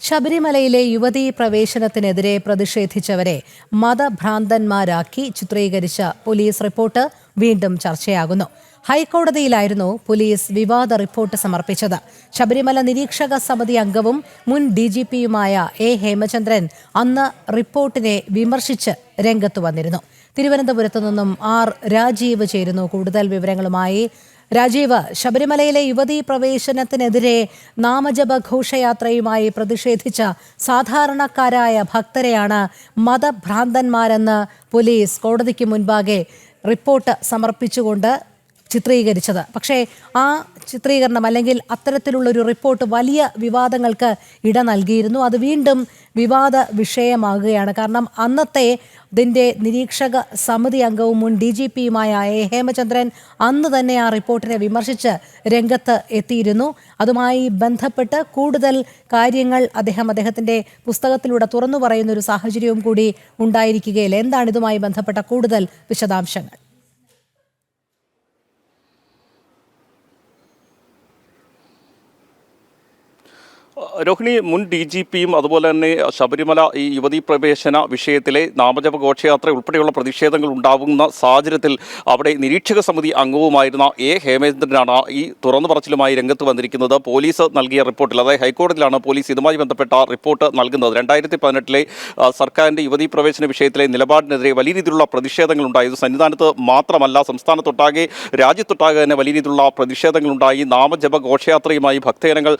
ശബരിമലയിലെ യുവതീ പ്രവേശനത്തിനെതിരെ പ്രതിഷേധിച്ചവരെ മതഭ്രാന്തന്മാരാക്കി ചിത്രീകരിച്ച പോലീസ് റിപ്പോർട്ട് വീണ്ടും ചർച്ചയാകുന്നു. ഹൈക്കോടതിയിലായിരുന്നു പോലീസ് വിവാദ റിപ്പോർട്ട് സമർപ്പിച്ചത്. ശബരിമല നിരീക്ഷക സമിതി അംഗവും മുൻ DGPയുമായ ഹേമചന്ദ്രൻ അന്ന് റിപ്പോർട്ടിനെ വിമർശിച്ച് രംഗത്ത് വന്നിരുന്നു. തിരുവനന്തപുരത്തു നിന്നും രാജീവ് ചേരുന്നു കൂടുതൽ വിവരങ്ങളുമായി. രാജീവ്, ശബരിമലയിലെ യുവതീ പ്രവേശനത്തിനെതിരെ നാമജപ ഘോഷയാത്രയുമായി പ്രതിഷേധിച്ച സാധാരണക്കാരായ ഭക്തരെയാണ് മതഭ്രാന്തന്മാരെന്ന് പോലീസ് കോടതിക്ക് മുൻപാകെ റിപ്പോർട്ട് സമർപ്പിച്ചുകൊണ്ട് ചിത്രീകരിച്ചത്. പക്ഷേ ആ ചിത്രീകരണം അല്ലെങ്കിൽ അത്തരത്തിലുള്ളൊരു റിപ്പോർട്ട് വലിയ വിവാദങ്ങൾക്ക് ഇട നൽകിയിരുന്നു. അത് വീണ്ടും വിവാദ വിഷയമാകുകയാണ്. കാരണം അന്നത്തെ ഇതിൻ്റെ നിരീക്ഷക സമിതി അംഗവും മുൻ DGPയുമായ ഹേമചന്ദ്രൻ അന്ന് തന്നെ ആ റിപ്പോർട്ടിനെ വിമർശിച്ച് രംഗത്ത് എത്തിയിരുന്നു. അതുമായി ബന്ധപ്പെട്ട് കൂടുതൽ കാര്യങ്ങൾ അദ്ദേഹത്തിൻ്റെ പുസ്തകത്തിലൂടെ തുറന്നു പറയുന്ന ഒരു സാഹചര്യവും കൂടി ഉണ്ടായിരിക്കുകയില്ല. എന്താണ് ഇതുമായി ബന്ധപ്പെട്ട കൂടുതൽ വിശദാംശങ്ങൾ? രോഹിണി, മുൻ DGPയും അതുപോലെ തന്നെ ശബരിമല ഈ യുവതീ പ്രവേശന വിഷയത്തിലെ നാമജപ ഘോഷയാത്ര ഉൾപ്പെടെയുള്ള പ്രതിഷേധങ്ങൾ ഉണ്ടാകുന്ന സാഹചര്യത്തിൽ അവിടെ നിരീക്ഷക സമിതി അംഗവുമായിരുന്ന ഹേമചന്ദ്രനാണ് ഈ തുറന്നു പറച്ചിലുമായി രംഗത്ത് വന്നിരിക്കുന്നത്. പോലീസ് നൽകിയ റിപ്പോർട്ടിൽ, അതായത് ഹൈക്കോടതിയിലാണ് പോലീസ് ഇതുമായി ബന്ധപ്പെട്ട റിപ്പോർട്ട് നൽകുന്നത്. 2018 സർക്കാരിൻ്റെ യുവതീ പ്രവേശന വിഷയത്തിലെ നിലപാടിനെതിരെ വലിയ രീതിയിലുള്ള പ്രതിഷേധങ്ങൾ ഉണ്ടായത് സന്നിധാനത്ത് മാത്രമല്ല, സംസ്ഥാനത്തൊട്ടാകെ രാജ്യത്തൊട്ടാകെ തന്നെ വലിയ രീതിയിലുള്ള പ്രതിഷേധങ്ങളുണ്ടായി. നാമജപ ഘോഷയാത്രയുമായി ഭക്തജനങ്ങൾ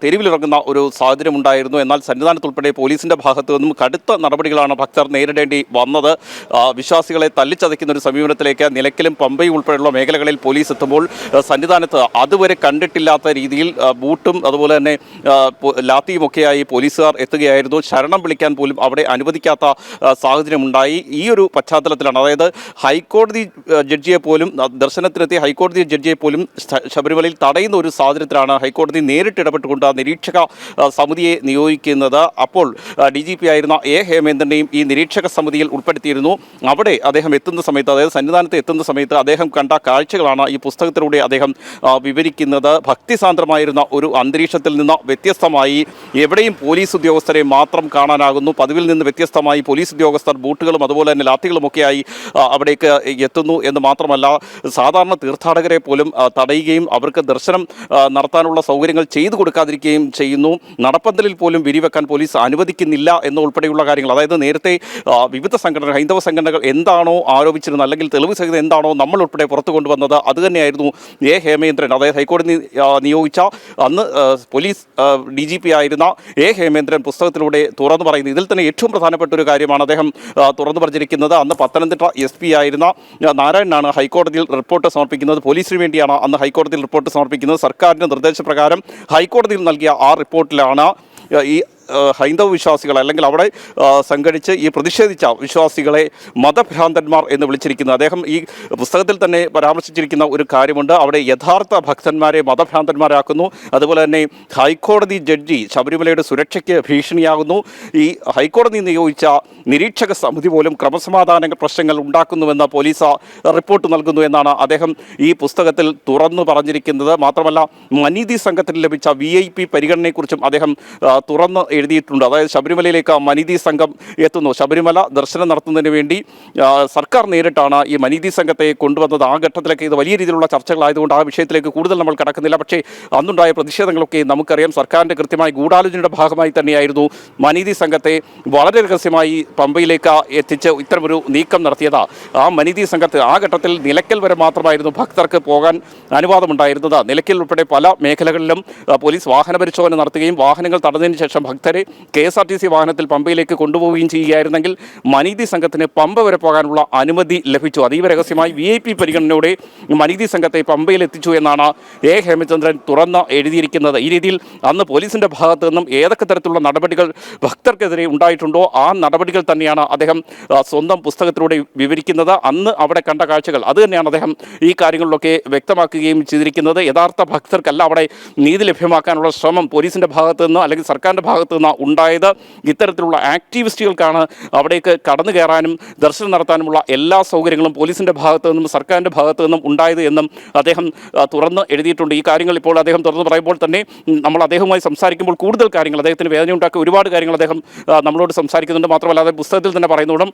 തെരുവിലിറങ്ങുന്ന ഒരു സാഹചര്യം ഉണ്ടായിരുന്നു. എന്നാൽ സന്നിധാനത്തുൾപ്പെടെ പോലീസിന്റെ ഭാഗത്തു നിന്നും കടുത്ത നടപടികളാണ് ഭക്തർ നേരിടേണ്ടി വന്നത്. വിശ്വാസികളെ തല്ലിച്ചതയ്ക്കുന്ന ഒരു സമീപനത്തിലേക്ക് നിലയ്ക്കലും പമ്പയും ഉൾപ്പെടെയുള്ള മേഖലകളിൽ പോലീസ് എത്തുമ്പോൾ സന്നിധാനത്ത് അതുവരെ കണ്ടിട്ടില്ലാത്ത രീതിയിൽ ബൂട്ടും അതുപോലെ തന്നെ ലാത്തിയുമൊക്കെയായി പോലീസുകാർ എത്തുകയായിരുന്നു. ശരണം വിളിക്കാൻ പോലും അവിടെ അനുവദിക്കാത്ത സാഹചര്യമുണ്ടായി. ഈ ഒരു പശ്ചാത്തലത്തിലാണ്, അതായത് ഹൈക്കോടതി ജഡ്ജിയെ പോലും, ദർശനത്തിനെത്തിയ ഹൈക്കോടതി ജഡ്ജിയെ പോലും ശബരിമലയിൽ തടയുന്ന ഒരു സാഹചര്യത്തിലാണ് ഹൈക്കോടതി നേരിട്ട് ഇടപെട്ടുകൊണ്ട് നിരീക്ഷക സമിതിയെ നിയോഗിക്കുന്നത്. അപ്പോൾ DGP ആയിരുന്ന ഹേമേന്ദ്രനെയും ഈ നിരീക്ഷക സമിതിയിൽ ഉൾപ്പെടുത്തിയിരുന്നു. അവിടെ അദ്ദേഹം എത്തുന്ന സമയത്ത്, അതായത് സന്നിധാനത്ത് എത്തുന്ന സമയത്ത് അദ്ദേഹം കണ്ട കാഴ്ചകളാണ് ഈ പുസ്തകത്തിലൂടെ അദ്ദേഹം വിവരിക്കുന്നത്. ഭക്തിസാന്ദ്രമായിരുന്ന ഒരു അന്തരീക്ഷത്തിൽ നിന്ന് വ്യത്യസ്തമായി എവിടെയും പോലീസ് ഉദ്യോഗസ്ഥരെ മാത്രം കാണാനാകുന്നു. പതിവിൽ നിന്ന് വ്യത്യസ്തമായി പോലീസ് ഉദ്യോഗസ്ഥർ ബൂട്ടുകളും അതുപോലെ തന്നെ ലാത്തികളുമൊക്കെയായി അവിടേക്ക് എത്തുന്നു എന്ന് മാത്രമല്ല, സാധാരണ തീർത്ഥാടകരെ പോലും തടയുകയും അവർക്ക് ദർശനം നടത്താനുള്ള സൗകര്യങ്ങൾ ചെയ്തു കൊടുക്കാതിരിക്കുകയും ചെയ്യുന്നു. നടപ്പന്തലിൽ പോലും വിരിവെക്കാൻ പോലീസ് അനുവദിക്കുന്നില്ല എന്നുൾപ്പെടെയുള്ള കാര്യങ്ങൾ, അതായത് നേരത്തെ വിവിധ സംഘടനകൾ, ഹൈന്ദവ സംഘടനകൾ എന്താണോ ആരോപിച്ചിരുന്നത് അല്ലെങ്കിൽ തെളിവ് സഹിതം എന്താണോ നമ്മൾ ഉൾപ്പെടെ പുറത്തു കൊണ്ടുവന്നത് അതുതന്നെയായിരുന്നു ഹേമേന്ദ്രൻ, അതായത് ഹൈക്കോടതി നിയോഗിച്ച അന്ന് പോലീസ് DGP ആയിരുന്ന ഹേമേന്ദ്രൻ പുസ്തകത്തിലൂടെ തുറന്നു പറയുന്നത്. ഇതിൽ തന്നെ ഏറ്റവും പ്രധാനപ്പെട്ട ഒരു കാര്യമാണ് അദ്ദേഹം തുറന്നു പറഞ്ഞിരിക്കുന്നത്. അന്ന് പത്തനംതിട്ട SP ആയിരുന്ന നാരായണനാണ് ഹൈക്കോടതിയിൽ റിപ്പോർട്ട് സമർപ്പിക്കുന്നത്. പോലീസിന് വേണ്ടിയാണ് അന്ന് ഹൈക്കോടതിയിൽ റിപ്പോർട്ട് സമർപ്പിക്കുന്നത്. സർക്കാരിൻ്റെ നിർദ്ദേശപ്രകാരം ഹൈക്കോടതിയിൽ നൽകിയ ആ റിപ്പോർട്ടിലാണ് ഈ ഹൈന്ദവ വിശ്വാസികൾ അല്ലെങ്കിൽ അവിടെ സംഘടിച്ച് ഈ പ്രതിഷേധിച്ച വിശ്വാസികളെ മതഭ്രാന്തന്മാർ എന്ന് വിളിച്ചിരിക്കുന്നത്. അദ്ദേഹം ഈ പുസ്തകത്തിൽ തന്നെ പരാമർശിച്ചിരിക്കുന്ന ഒരു കാര്യമുണ്ട്. അവിടെ യഥാർത്ഥ ഭക്തന്മാരെ മതഭ്രാന്തന്മാരാക്കുന്നു. അതുപോലെ തന്നെ ഹൈക്കോടതി ജഡ്ജി ശബരിമലയുടെ സുരക്ഷയ്ക്ക് ഭീഷണിയാകുന്നു. ഈ ഹൈക്കോടതി നിയോഗിച്ച നിരീക്ഷക സമിതി പോലും ക്രമസമാധാന പ്രശ്നങ്ങൾ ഉണ്ടാക്കുന്നുവെന്ന് പോലീസ് റിപ്പോർട്ട് നൽകുന്നു എന്നാണ് അദ്ദേഹം ഈ പുസ്തകത്തിൽ തുറന്നു പറഞ്ഞിരിക്കുന്നത്. മാത്രമല്ല, മനീതി സംഘത്തിന് ലഭിച്ച VIP പരിഗണനയെക്കുറിച്ചും അദ്ദേഹം തുറന്ന് എഴുതിയിട്ടുണ്ട്. അതായത് ശബരിമലയിലേക്ക് മനീതി സംഘം എത്തുന്നു. ശബരിമല ദർശനം നടത്തുന്നതിന് വേണ്ടി സർക്കാർ നേരിട്ടാണ് ഈ മനീതി സംഘത്തെ കൊണ്ടുവന്നത്. ആ ഘട്ടത്തിലേക്ക് ഇത് വലിയ രീതിയിലുള്ള ചർച്ചകളായതുകൊണ്ട് ആ വിഷയത്തിലേക്ക് കൂടുതൽ നമ്മൾ കടക്കുന്നില്ല. പക്ഷേ അന്നുണ്ടായ പ്രതിഷേധങ്ങളൊക്കെ നമുക്കറിയാം. സർക്കാരിൻ്റെ കൃത്യമായ ഗൂഢാലോചനയുടെ ഭാഗമായി തന്നെയായിരുന്നു മനീതി സംഘത്തെ വളരെ രഹസ്യമായി പമ്പയിലേക്ക് എത്തിച്ച് ഇത്തരമൊരു നീക്കം നടത്തിയത്. ആ മനീതി സംഘത്തെ ആ ഘട്ടത്തിൽ നിലയ്ക്കൽ വരെ മാത്രമായിരുന്നു ഭക്തർക്ക് പോകാൻ അനുവാദമുണ്ടായിരുന്നത്. നിലയ്ക്കൽ ഉൾപ്പെടെ പല മേഖലകളിലും പോലീസ് വാഹന പരിശോധന നടത്തുകയും വാഹനങ്ങൾ തടഞ്ഞതിന് ശേഷം ഭക്തരെ KSRTC വാഹനത്തിൽ പമ്പയിലേക്ക് കൊണ്ടുപോവുകയും ചെയ്യുകയായിരുന്നെങ്കിൽ മനീതി സംഘത്തിന് പമ്പ വരെ പോകാനുള്ള അനുമതി ലഭിച്ചു. അതീവ രഹസ്യമായി VIP പരിഗണനയോടെ മനീതി സംഘത്തെ പമ്പയിൽ എത്തിച്ചു എന്നാണ് ഹേമചന്ദ്രൻ തുറന്ന് എഴുതിയിരിക്കുന്നത്. ഈ രീതിയിൽ അന്ന് പോലീസിൻ്റെ ഭാഗത്തു നിന്നും ഏതൊക്കെ തരത്തിലുള്ള നടപടികൾ ഭക്തർക്കെതിരെ ഉണ്ടായിട്ടുണ്ടോ ആ നടപടികൾ തന്നെയാണ് അദ്ദേഹം സ്വന്തം പുസ്തകത്തിലൂടെ വിവരിക്കുന്നത്. അന്ന് അവിടെ കണ്ട കാഴ്ചകൾ അത് തന്നെയാണ് അദ്ദേഹം ഈ കാര്യങ്ങളിലൊക്കെ വ്യക്തമാക്കുകയും ചെയ്തിരിക്കുന്നത്. യഥാർത്ഥ ഭക്തർക്കല്ല അവിടെ നീതി ലഭ്യമാക്കാനുള്ള ശ്രമം പോലീസിൻ്റെ ഭാഗത്തു നിന്ന് അല്ലെങ്കിൽ സർക്കാരിൻ്റെ ഭാഗത്തു നിന്ന് ഉണ്ടായത്. ഇത്തരത്തിലുള്ള ആക്ടിവിസ്റ്റുകൾക്കാണ് അവിടേക്ക് കടന്നു കയറാനും ദർശനം നടത്താനുമുള്ള എല്ലാ സൗകര്യങ്ങളും പോലീസിൻ്റെ ഭാഗത്തു നിന്നും സർക്കാരിൻ്റെ ഭാഗത്തു നിന്നും ഉണ്ടായത് എന്നും അദ്ദേഹം തുറന്ന് എഴുതിയിട്ടുണ്ട്. ഈ കാര്യങ്ങൾ ഇപ്പോൾ അദ്ദേഹം തുറന്ന് പറയുമ്പോൾ തന്നെ നമ്മൾ അദ്ദേഹവുമായി സംസാരിക്കുമ്പോൾ കൂടുതൽ കാര്യങ്ങൾ, അദ്ദേഹത്തിന് വേദനയുണ്ടാക്കിയ ഒരുപാട് കാര്യങ്ങൾ അദ്ദേഹം നമ്മളോട് സംസാരിക്കുന്നുണ്ട്. മാത്രമല്ല അദ്ദേഹം പുസ്തകത്തിൽ തന്നെ പറയുന്നതും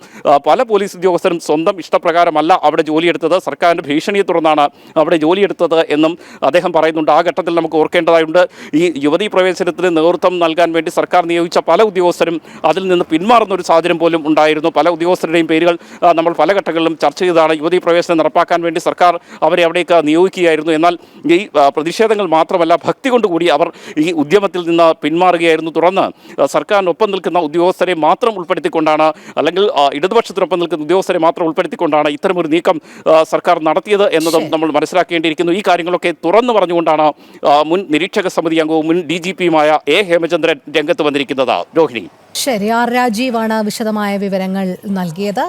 പല പോലീസ് ഉദ്യോഗസ്ഥരും സ്വന്തം ഇഷ്ടപ്രകാരമല്ല അവിടെ ജോലിയെടുത്തത്, സർക്കാരിൻ്റെ ഭീഷണിയെ തുടർന്നാണ് അവിടെ ജോലിയെടുത്തത് എന്നും അദ്ദേഹം പറയുന്നുണ്ട്. ആ ഘട്ടത്തിൽ നമുക്ക് ഓർക്കേണ്ടതായുണ്ട്, ഈ യുവതീ പ്രവേശനത്തിന് നേതൃത്വം നൽകാൻ വേണ്ടി സർക്കാർ നിയോഗിച്ച പല ഉദ്യോഗസ്ഥരും അതിൽ നിന്ന് പിന്മാറുന്ന ഒരു സാഹചര്യം പോലും ഉണ്ടായിരുന്നു. പല ഉദ്യോഗസ്ഥരുടെയും പേരുകൾ നമ്മൾ പല ഘട്ടങ്ങളിലും ചർച്ച ചെയ്തതാണ്. യുവതീ പ്രവേശനം നടപ്പാക്കാൻ വേണ്ടി സർക്കാർ അവരെ അവിടേക്ക് നിയോഗിക്കുകയായിരുന്നു. എന്നാൽ ഈ പ്രതിഷേധങ്ങൾ മാത്രമല്ല, ഭക്തി കൊണ്ടുകൂടി അവർ ഈ ഉദ്യമത്തിൽ നിന്ന് പിന്മാറുകയായിരുന്നു. തുടർന്ന് സർക്കാരിനൊപ്പം നിൽക്കുന്ന ഉദ്യോഗസ്ഥരെ മാത്രം ഉൾപ്പെടുത്തിക്കൊണ്ടാണ്, അല്ലെങ്കിൽ ഇടതുപക്ഷത്തിനൊപ്പം നിൽക്കുന്ന ഉദ്യോഗസ്ഥരെ മാത്രം ഉൾപ്പെടുത്തിക്കൊണ്ടാണ് ഇത്തരമൊരു നീക്കം സർക്കാർ നടത്തിയത് എന്നതും നമ്മൾ മനസ്സിലാക്കേണ്ടിയിരിക്കുന്നു. ഈ കാര്യങ്ങളൊക്കെ തുറന്നു പറഞ്ഞുകൊണ്ടാണ് മുൻ നിരീക്ഷക സമിതി അംഗവും മുൻ DGPയുമായ A. ഹേമചന്ദ്രൻ രംഗത്ത് വന്നിരിക്കുന്നത്. രോഹിണി. ശരി, ആർ രാജീവാണ് വിശദമായ വിവരങ്ങൾ നൽകിയത്.